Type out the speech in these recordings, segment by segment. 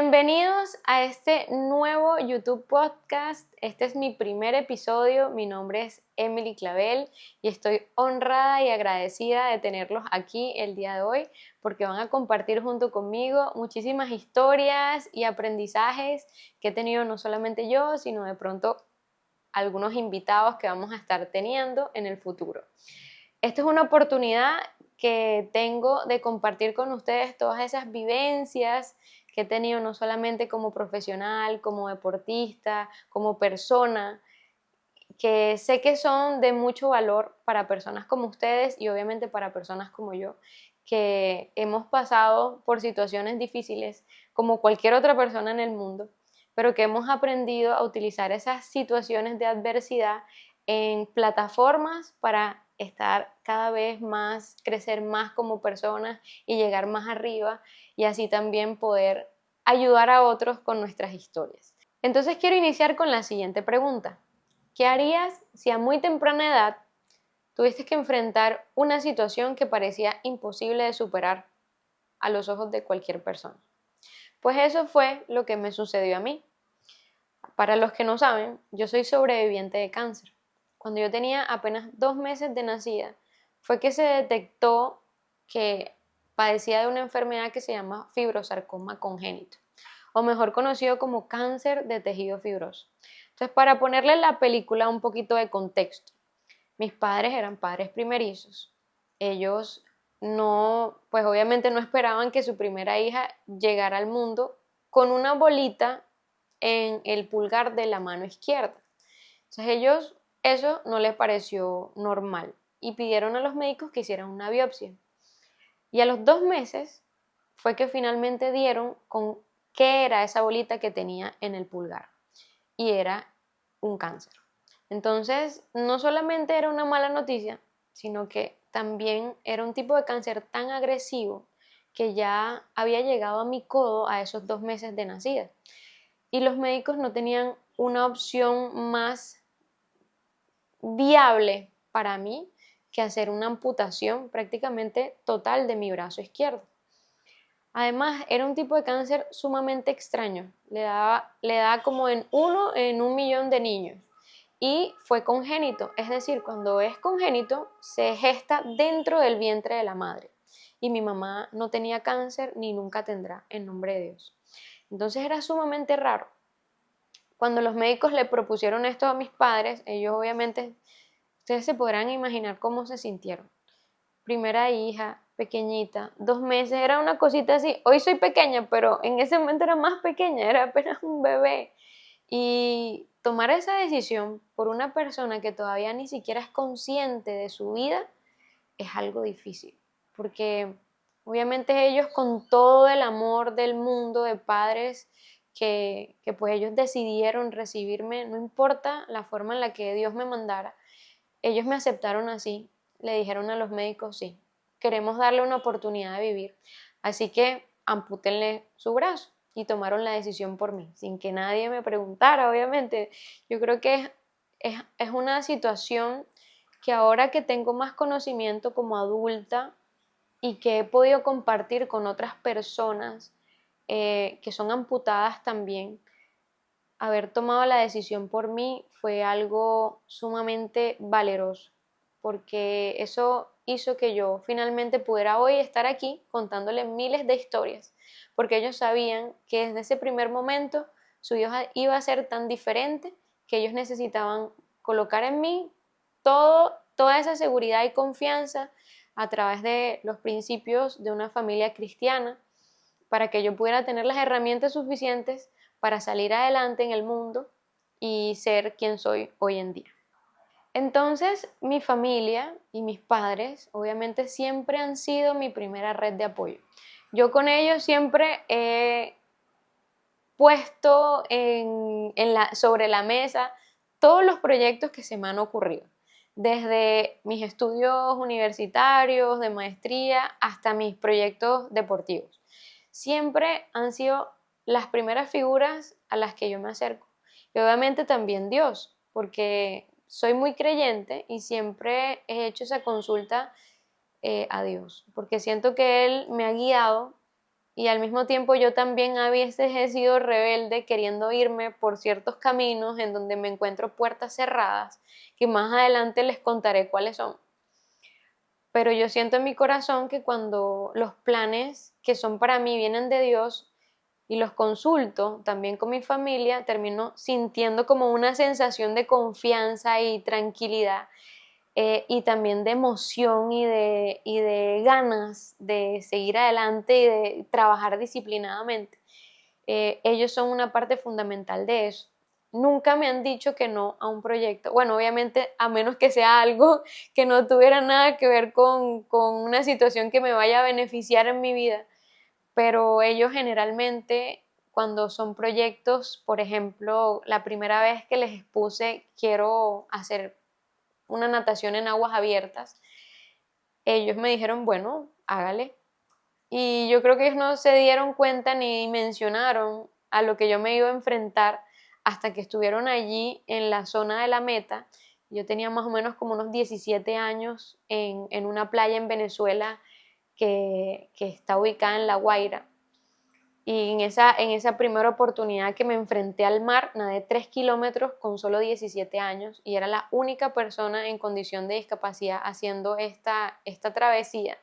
Bienvenidos a este nuevo YouTube Podcast. Este es mi primer episodio. Mi nombre es Emily Clavel y estoy honrada y agradecida de tenerlos aquí el día de hoy porque van a compartir junto conmigo muchísimas historias y aprendizajes que he tenido no solamente yo, sino de pronto algunos invitados que vamos a estar teniendo en el futuro. Esta es una oportunidad que tengo de compartir con ustedes todas esas vivencias que he tenido no solamente como profesional, como deportista, como persona, que sé que son de mucho valor para personas como ustedes y obviamente para personas como yo, que hemos pasado por situaciones difíciles como cualquier otra persona en el mundo, pero que hemos aprendido a utilizar esas situaciones de adversidad en plataformas para estar cada vez más, crecer más como personas y llegar más arriba y así también poder ayudar a otros con nuestras historias. Entonces quiero iniciar con la siguiente pregunta. ¿Qué harías si a muy temprana edad tuviste que enfrentar una situación que parecía imposible de superar a los ojos de cualquier persona? Pues eso fue lo que me sucedió a mí. Para los que no saben, yo soy sobreviviente de cáncer. Cuando yo tenía apenas 2 meses de nacida, fue que se detectó que padecía de una enfermedad que se llama fibrosarcoma congénito, o mejor conocido como cáncer de tejido fibroso. Entonces, para ponerle la película un poquito de contexto, mis padres eran padres primerizos. Ellos no, pues obviamente no esperaban que su primera hija llegara al mundo con una bolita en el pulgar de la mano izquierda. Entonces ellos, eso no les pareció normal y pidieron a los médicos que hicieran una biopsia. Y a los 2 meses fue que finalmente dieron con qué era esa bolita que tenía en el pulgar. Y era un cáncer. Entonces, no solamente era una mala noticia, sino que también era un tipo de cáncer tan agresivo que ya había llegado a mi codo a esos 2 meses de nacida. Y los médicos no tenían una opción más viable para mí que hacer una amputación prácticamente total de mi brazo izquierdo. Además, era un tipo de cáncer sumamente extraño, le da como en 1 en 1 millón de niños y fue congénito, es decir, cuando es congénito se gesta dentro del vientre de la madre y mi mamá no tenía cáncer ni nunca tendrá, en nombre de Dios. Entonces era sumamente raro. Cuando los médicos le propusieron esto a mis padres, ellos obviamente, ustedes se podrán imaginar cómo se sintieron. Primera hija, pequeñita, 2 meses, era una cosita así. Hoy soy pequeña, pero en ese momento era más pequeña, era apenas un bebé. Y tomar esa decisión por una persona que todavía ni siquiera es consciente de su vida es algo difícil, porque obviamente ellos con todo el amor del mundo de padres que pues ellos decidieron recibirme, no importa la forma en la que Dios me mandara, ellos me aceptaron así, le dijeron a los médicos, sí, queremos darle una oportunidad de vivir, así que ampútenle su brazo y tomaron la decisión por mí, sin que nadie me preguntara, obviamente. Yo creo que es una situación que ahora que tengo más conocimiento como adulta y que he podido compartir con otras personas que son amputadas también, haber tomado la decisión por mí fue algo sumamente valeroso, porque eso hizo que yo finalmente pudiera hoy estar aquí contándole miles de historias, porque ellos sabían que desde ese primer momento su hija iba a ser tan diferente que ellos necesitaban colocar en mí toda esa seguridad y confianza a través de los principios de una familia cristiana para que yo pudiera tener las herramientas suficientes para salir adelante en el mundo y ser quien soy hoy en día. Entonces, mi familia y mis padres obviamente siempre han sido mi primera red de apoyo. Yo con ellos siempre he puesto sobre la mesa todos los proyectos que se me han ocurrido, desde mis estudios universitarios, de maestría, hasta mis proyectos deportivos. Siempre han sido las primeras figuras a las que yo me acerco. Y obviamente también Dios, porque soy muy creyente y siempre he hecho esa consulta a Dios, porque siento que Él me ha guiado y al mismo tiempo yo también a veces he sido rebelde queriendo irme por ciertos caminos en donde me encuentro puertas cerradas, que más adelante les contaré cuáles son. Pero yo siento en mi corazón que cuando los planes que son para mí vienen de Dios y los consulto también con mi familia, termino sintiendo como una sensación de confianza y tranquilidad, y también de emoción y de ganas de seguir adelante y de trabajar disciplinadamente. Ellos son una parte fundamental de eso. Nunca me han dicho que no a un proyecto. Bueno, obviamente, a menos que sea algo que no tuviera nada que ver con una situación que me vaya a beneficiar en mi vida, pero ellos generalmente, cuando son proyectos, por ejemplo, la primera vez que les expuse quiero hacer una natación en aguas abiertas, ellos me dijeron, bueno, hágale. Y yo creo que ellos no se dieron cuenta ni mencionaron a lo que yo me iba a enfrentar hasta que estuvieron allí en la zona de la meta. Yo tenía más o menos como unos 17 años en una playa en Venezuela que está ubicada en La Guaira. Y en esa primera oportunidad que me enfrenté al mar, nadé 3 kilómetros con solo 17 años y era la única persona en condición de discapacidad haciendo esta travesía.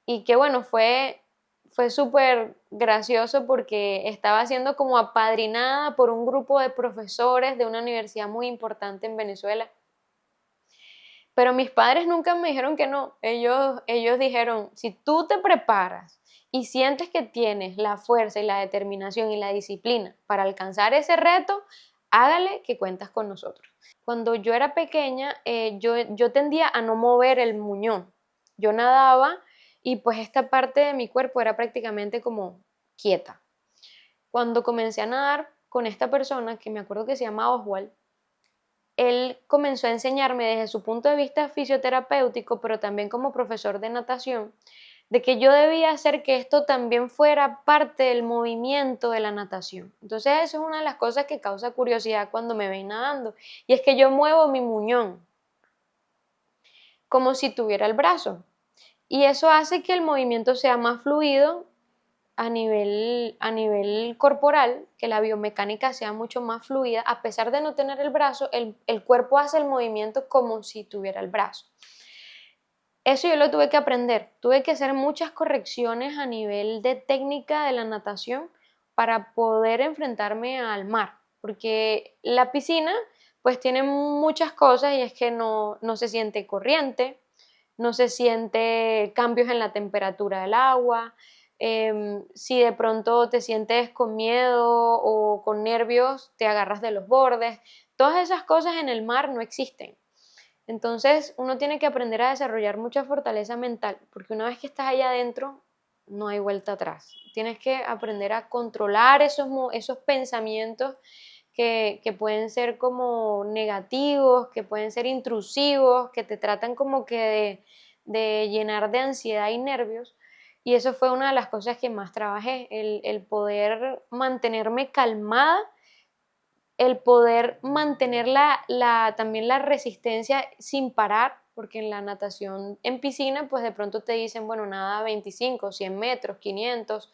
Y que bueno, fue súper gracioso porque estaba siendo como apadrinada por un grupo de profesores de una universidad muy importante en Venezuela. Pero mis padres nunca me dijeron que no. Ellos dijeron, si tú te preparas y sientes que tienes la fuerza y la determinación y la disciplina para alcanzar ese reto, hágale que cuentas con nosotros. Cuando yo era pequeña, yo tendía a no mover el muñón. Yo nadaba y pues esta parte de mi cuerpo era prácticamente como quieta. Cuando comencé a nadar con esta persona, que me acuerdo que se llama Oswald, él comenzó a enseñarme desde su punto de vista fisioterapéutico, pero también como profesor de natación, de que yo debía hacer que esto también fuera parte del movimiento de la natación. Entonces eso es una de las cosas que causa curiosidad cuando me ven nadando, y es que yo muevo mi muñón como si tuviera el brazo, y eso hace que el movimiento sea más fluido a nivel corporal, que la biomecánica sea mucho más fluida. A pesar de no tener el brazo, el cuerpo hace el movimiento como si tuviera el brazo. Eso yo lo tuve que aprender, tuve que hacer muchas correcciones a nivel de técnica de la natación para poder enfrentarme al mar, porque la piscina pues tiene muchas cosas y es que no se siente corriente, no se siente cambios en la temperatura del agua. Si de pronto te sientes con miedo o con nervios, te agarras de los bordes. Todas esas cosas en el mar no existen. Entonces uno tiene que aprender a desarrollar mucha fortaleza mental, porque una vez que estás allá adentro, no hay vuelta atrás. Tienes que aprender a controlar esos pensamientos que pueden ser como negativos, que pueden ser intrusivos, que te tratan como que de llenar de ansiedad y nervios. Y eso fue una de las cosas que más trabajé, el poder mantenerme calmada, el poder mantener también la resistencia sin parar, porque en la natación en piscina, pues de pronto te dicen, bueno, nada 25, 100 metros, 500,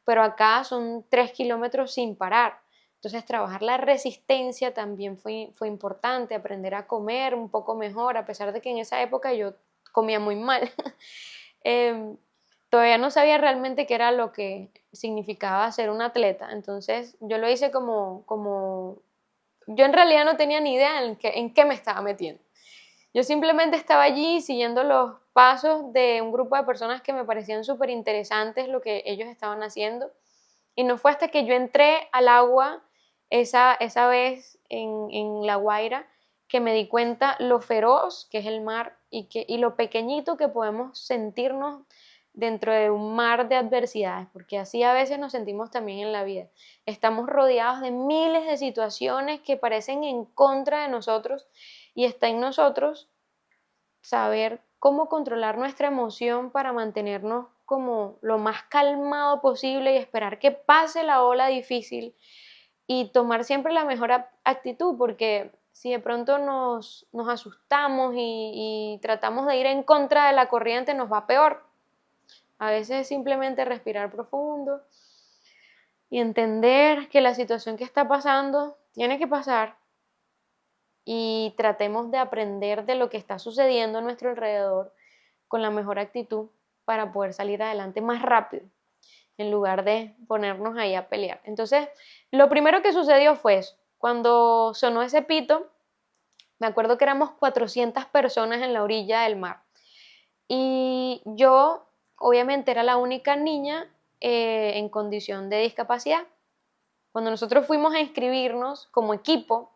pero acá son 3 kilómetros sin parar. Entonces, trabajar la resistencia también fue importante, aprender a comer un poco mejor, a pesar de que en esa época yo comía muy mal. Em, Todavía no sabía realmente qué era lo que significaba ser un atleta, entonces yo lo hice como yo en realidad no tenía ni idea en qué me estaba metiendo. Yo simplemente estaba allí siguiendo los pasos de un grupo de personas que me parecían súper interesantes lo que ellos estaban haciendo. Y no fue hasta que yo entré al agua esa vez en La Guaira que me di cuenta lo feroz que es el mar y lo pequeñito que podemos sentirnos dentro de un mar de adversidades, porque así a veces nos sentimos también en la vida. Estamos rodeados de miles de situaciones que parecen en contra de nosotros y está en nosotros saber cómo controlar nuestra emoción para mantenernos como lo más calmado posible y esperar que pase la ola difícil y tomar siempre la mejor actitud, porque si de pronto nos asustamos y tratamos de ir en contra de la corriente, nos va peor, A veces es simplemente respirar profundo y entender que la situación que está pasando tiene que pasar y tratemos de aprender de lo que está sucediendo a nuestro alrededor con la mejor actitud para poder salir adelante más rápido en lugar de ponernos ahí a pelear. Entonces, lo primero que sucedió fue eso. Cuando sonó ese pito, me acuerdo que éramos 400 personas en la orilla del mar. Y yo, obviamente, era la única niña en condición de discapacidad. Cuando nosotros fuimos a inscribirnos como equipo,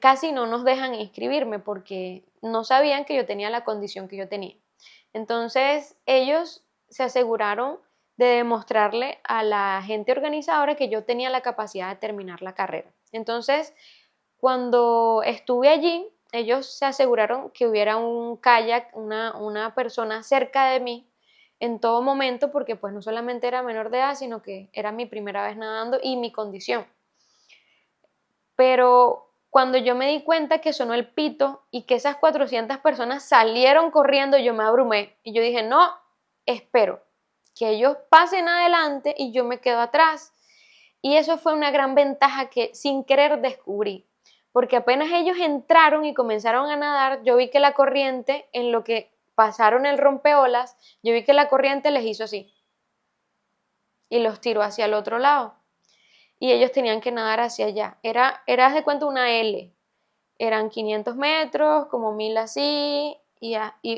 casi no nos dejan inscribirme porque no sabían que yo tenía la condición que yo tenía. Entonces, ellos se aseguraron de demostrarle a la gente organizadora que yo tenía la capacidad de terminar la carrera. Entonces, cuando estuve allí, ellos se aseguraron que hubiera un kayak, una persona cerca de mí en todo momento, porque pues no solamente era menor de edad, sino que era mi primera vez nadando y mi condición. Pero cuando yo me di cuenta que sonó el pito y que esas 400 personas salieron corriendo, yo me abrumé y yo dije, no, espero que ellos pasen adelante y yo me quedo atrás. Y eso fue una gran ventaja que sin querer descubrí, porque apenas ellos entraron y comenzaron a nadar, yo vi que la corriente, en lo que pasaron el rompeolas, yo vi que la corriente les hizo así y los tiró hacia el otro lado. Y ellos tenían que nadar hacia allá. Haz de cuenta una L. Eran 500 metros, como 1000 así, y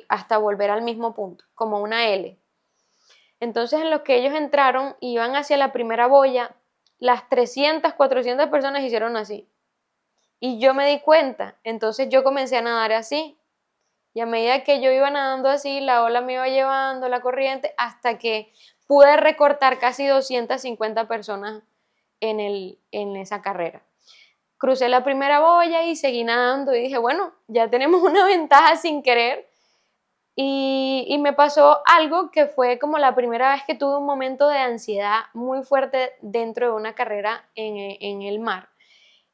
hasta volver al mismo punto, como una L. Entonces, en lo que ellos entraron, iban hacia la primera boya, las 300, 400 personas hicieron así. Y yo me di cuenta, entonces yo comencé a nadar así. Y a medida que yo iba nadando así, la ola me iba llevando, la corriente, hasta que pude recortar casi 250 personas en esa carrera. Crucé la primera boya y seguí nadando y dije, bueno, ya tenemos una ventaja sin querer. Y me pasó algo que fue como la primera vez que tuve un momento de ansiedad muy fuerte dentro de una carrera en el mar.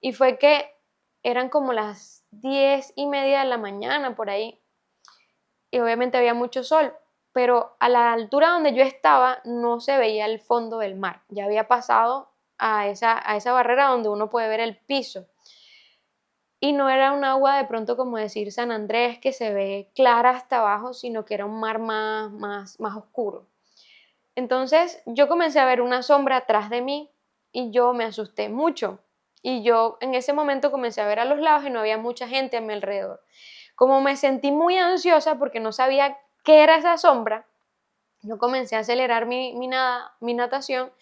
Y fue que eran como las 10:30 de la mañana por ahí. Y obviamente había mucho sol, pero a la altura donde yo estaba no se veía el fondo del mar. Ya había pasado a esa barrera donde uno puede ver el piso. Y no era un agua de pronto como decir San Andrés que se ve clara hasta abajo, sino que era un mar más oscuro. Entonces yo comencé a ver una sombra atrás de mí y yo me asusté mucho. Y yo en ese momento comencé a ver a los lados y no había mucha gente a mi alrededor. Como me sentí muy ansiosa porque no sabía qué era esa sombra, yo comencé a acelerar mi natación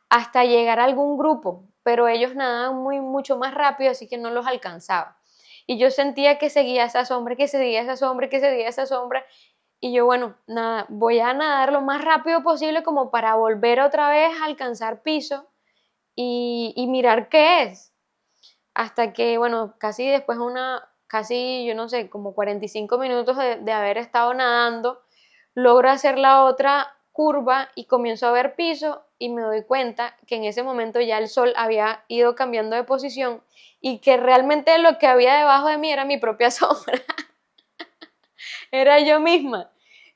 hasta llegar a algún grupo, pero ellos nadaban mucho más rápido, así que no los alcanzaba. Y yo sentía que seguía esa sombra, que seguía esa sombra, que seguía esa sombra. Y yo, bueno, nada, voy a nadar lo más rápido posible como para volver otra vez a alcanzar piso y mirar qué es. Hasta que, bueno, casi después yo no sé, como 45 minutos de haber estado nadando, logro hacer la otra curva y comienzo a ver piso y me doy cuenta que en ese momento ya el sol había ido cambiando de posición y que realmente lo que había debajo de mí era mi propia sombra, era yo misma.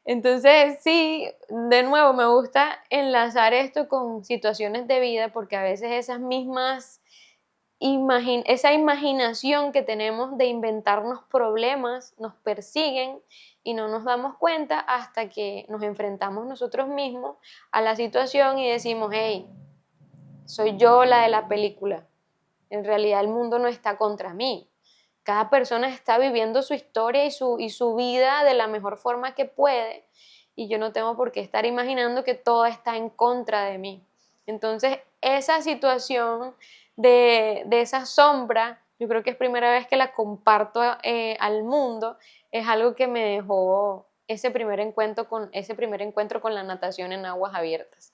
Entonces, sí, de nuevo me gusta enlazar esto con situaciones de vida porque a veces esas mismas esa imaginación que tenemos de inventarnos problemas nos persiguen y no nos damos cuenta hasta que nos enfrentamos nosotros mismos a la situación y decimos, hey, soy yo la de la película. En realidad el mundo no está contra mí. Cada persona está viviendo su historia y su vida de la mejor forma que puede y yo no tengo por qué estar imaginando que todo está en contra de mí. Entonces, esa situación de esa sombra, yo creo que es primera vez que la comparto al mundo, es algo que me dejó ese primer encuentro con la natación en aguas abiertas.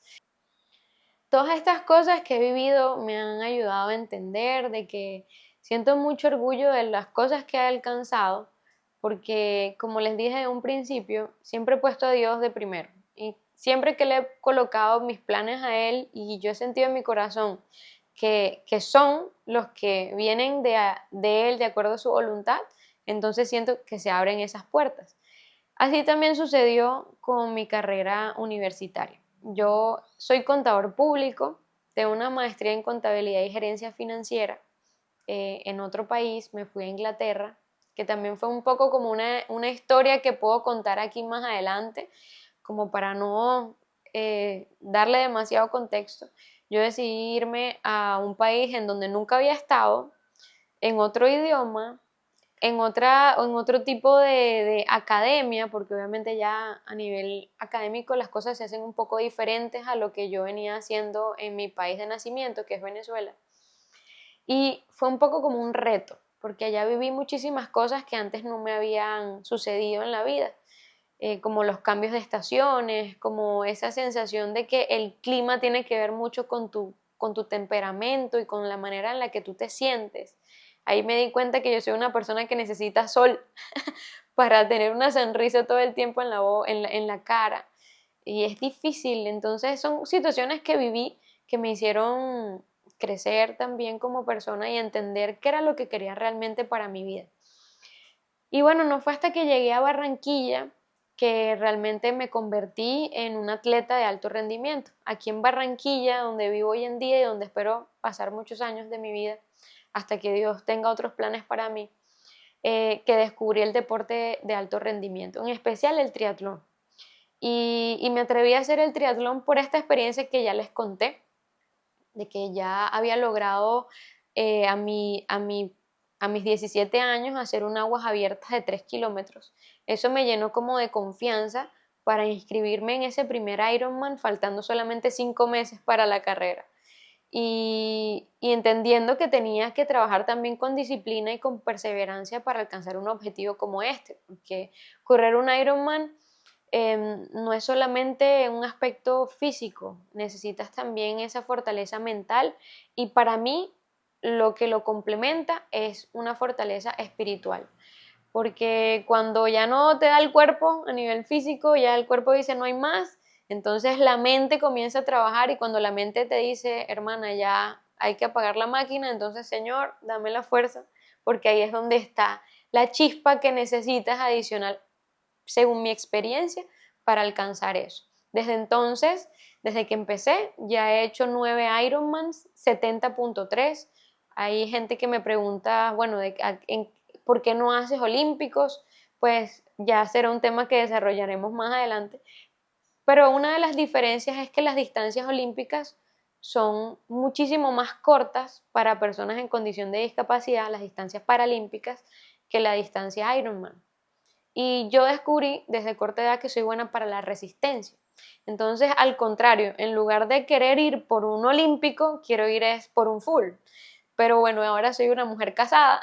Todas estas cosas que he vivido me han ayudado a entender de que siento mucho orgullo de las cosas que he alcanzado, porque como les dije en un principio, siempre he puesto a Dios de primero y siempre que le he colocado mis planes a Él y yo he sentido en mi corazón que son los que vienen de Él de acuerdo a su voluntad, entonces siento que se abren esas puertas. Así también sucedió con mi carrera universitaria. Yo soy contador público, tengo una maestría en contabilidad y gerencia financiera en otro país, me fui a Inglaterra, que también fue un poco como una historia que puedo contar aquí más adelante, como para no darle demasiado contexto. Yo decidí irme a un país en donde nunca había estado, en otro idioma, en otro tipo de academia, porque obviamente ya a nivel académico las cosas se hacen un poco diferentes a lo que yo venía haciendo en mi país de nacimiento, que es Venezuela. Y fue un poco como un reto, porque allá viví muchísimas cosas que antes no me habían sucedido en la vida, como los cambios de estaciones, como esa sensación de que el clima tiene que ver mucho con tu temperamento y con la manera en la que tú te sientes. Ahí me di cuenta que yo soy una persona que necesita sol para tener una sonrisa todo el tiempo en la cara. Y es difícil, entonces son situaciones que viví que me hicieron crecer también como persona y entender qué era lo que quería realmente para mi vida. Y bueno, no fue hasta que llegué a Barranquilla que realmente me convertí en un atleta de alto rendimiento. Aquí en Barranquilla, donde vivo hoy en día y donde espero pasar muchos años de mi vida, hasta que Dios tenga otros planes para mí, que descubrí el deporte de alto rendimiento, en especial el triatlón. Y me atreví a hacer el triatlón por esta experiencia que ya les conté, de que ya había logrado a mis 17 años hacer un aguas abiertas de 3 kilómetros. Eso me llenó como de confianza para inscribirme en ese primer Ironman, faltando solamente 5 meses para la carrera. Y entendiendo que tenía que trabajar también con disciplina y con perseverancia para alcanzar un objetivo como este, porque correr un Ironman no es solamente un aspecto físico, necesitas también esa fortaleza mental y para mí lo que lo complementa es una fortaleza espiritual, porque cuando ya no te da el cuerpo a nivel físico, ya el cuerpo dice no hay más, entonces la mente comienza a trabajar y cuando la mente te dice, hermana, ya hay que apagar la máquina, entonces Señor, dame la fuerza, porque ahí es donde está la chispa que necesitas adicional según mi experiencia, para alcanzar eso. Desde entonces, desde que empecé, ya he hecho 9 Ironmans, 70.3. Hay gente que me pregunta, bueno, ¿por qué no haces olímpicos? Pues ya será un tema que desarrollaremos más adelante. Pero una de las diferencias es que las distancias olímpicas son muchísimo más cortas para personas en condición de discapacidad, las distancias paralímpicas, que la distancia Ironman. Y yo descubrí desde corta edad que soy buena para la resistencia. Entonces, al contrario, en lugar de querer ir por un olímpico, quiero ir es por un full. Pero bueno, ahora soy una mujer casada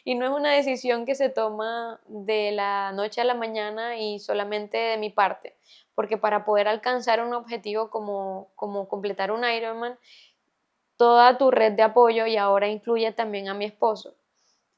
y no es una decisión que se toma de la noche a la mañana y solamente de mi parte, porque para poder alcanzar un objetivo como completar un Ironman, toda tu red de apoyo, y ahora incluye también a mi esposo,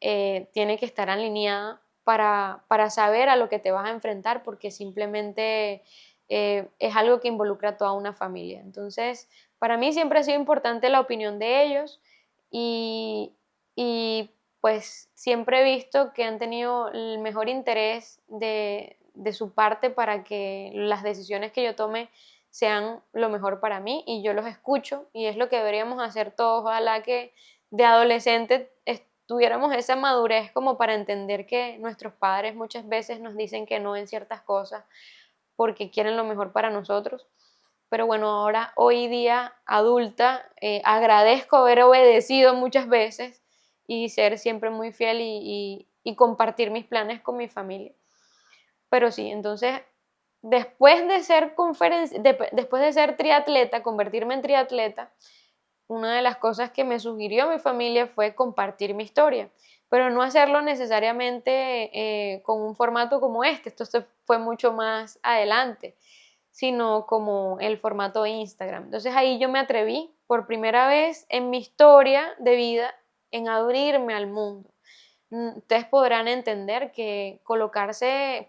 tiene que estar alineada para saber a lo que te vas a enfrentar, porque simplemente es algo que involucra a toda una familia. Entonces, para mí siempre ha sido importante la opinión de ellos y, y pues siempre he visto que han tenido el mejor interés de su parte para que las decisiones que yo tome sean lo mejor para mí y yo los escucho y es lo que deberíamos hacer todos. Ojalá que de adolescente tuviéramos esa madurez como para entender que nuestros padres muchas veces nos dicen que no en ciertas cosas porque quieren lo mejor para nosotros. Pero bueno, ahora, hoy día, adulta, agradezco haber obedecido muchas veces y ser siempre muy fiel y compartir mis planes con mi familia. Pero sí, entonces, después de ser triatleta, convertirme en triatleta, una de las cosas que me sugirió mi familia fue compartir mi historia, pero no hacerlo necesariamente con un formato como este, esto se fue mucho más adelante, sino como el formato Instagram. Entonces ahí yo me atreví por primera vez en mi historia de vida en abrirme al mundo. Ustedes podrán entender que colocarse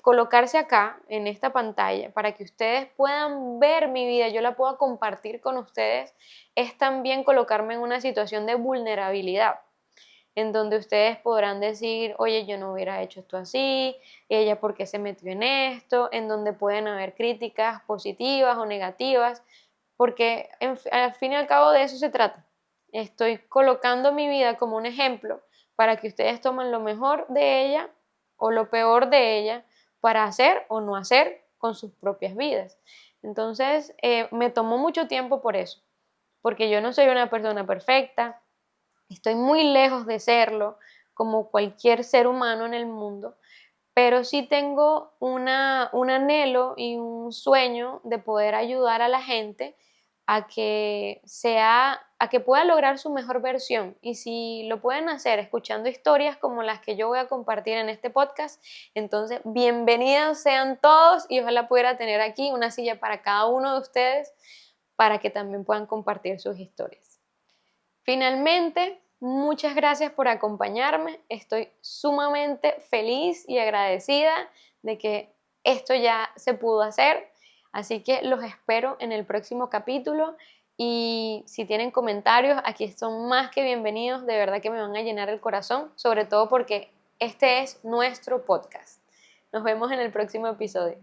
acá en esta pantalla para que ustedes puedan ver mi vida, yo la pueda compartir con ustedes, es también colocarme en una situación de vulnerabilidad. en donde ustedes podrán decir, oye, yo no hubiera hecho esto así, ella por qué se metió en esto, en donde pueden haber críticas positivas o negativas, porque al fin y al cabo de eso se trata. Estoy colocando mi vida como un ejemplo para que ustedes tomen lo mejor de ella o lo peor de ella para hacer o no hacer con sus propias vidas. Entonces, me tomó mucho tiempo por eso, porque yo no soy una persona perfecta, estoy muy lejos de serlo, como cualquier ser humano en el mundo, pero sí tengo un anhelo y un sueño de poder ayudar a la gente a que pueda lograr su mejor versión. Y si lo pueden hacer escuchando historias como las que yo voy a compartir en este podcast, entonces bienvenidos sean todos y ojalá pudiera tener aquí una silla para cada uno de ustedes para que también puedan compartir sus historias. Finalmente, muchas gracias por acompañarme. Estoy sumamente feliz y agradecida de que esto ya se pudo hacer. Así que los espero en el próximo capítulo y si tienen comentarios, aquí son más que bienvenidos. De verdad que me van a llenar el corazón, sobre todo porque este es nuestro podcast. Nos vemos en el próximo episodio.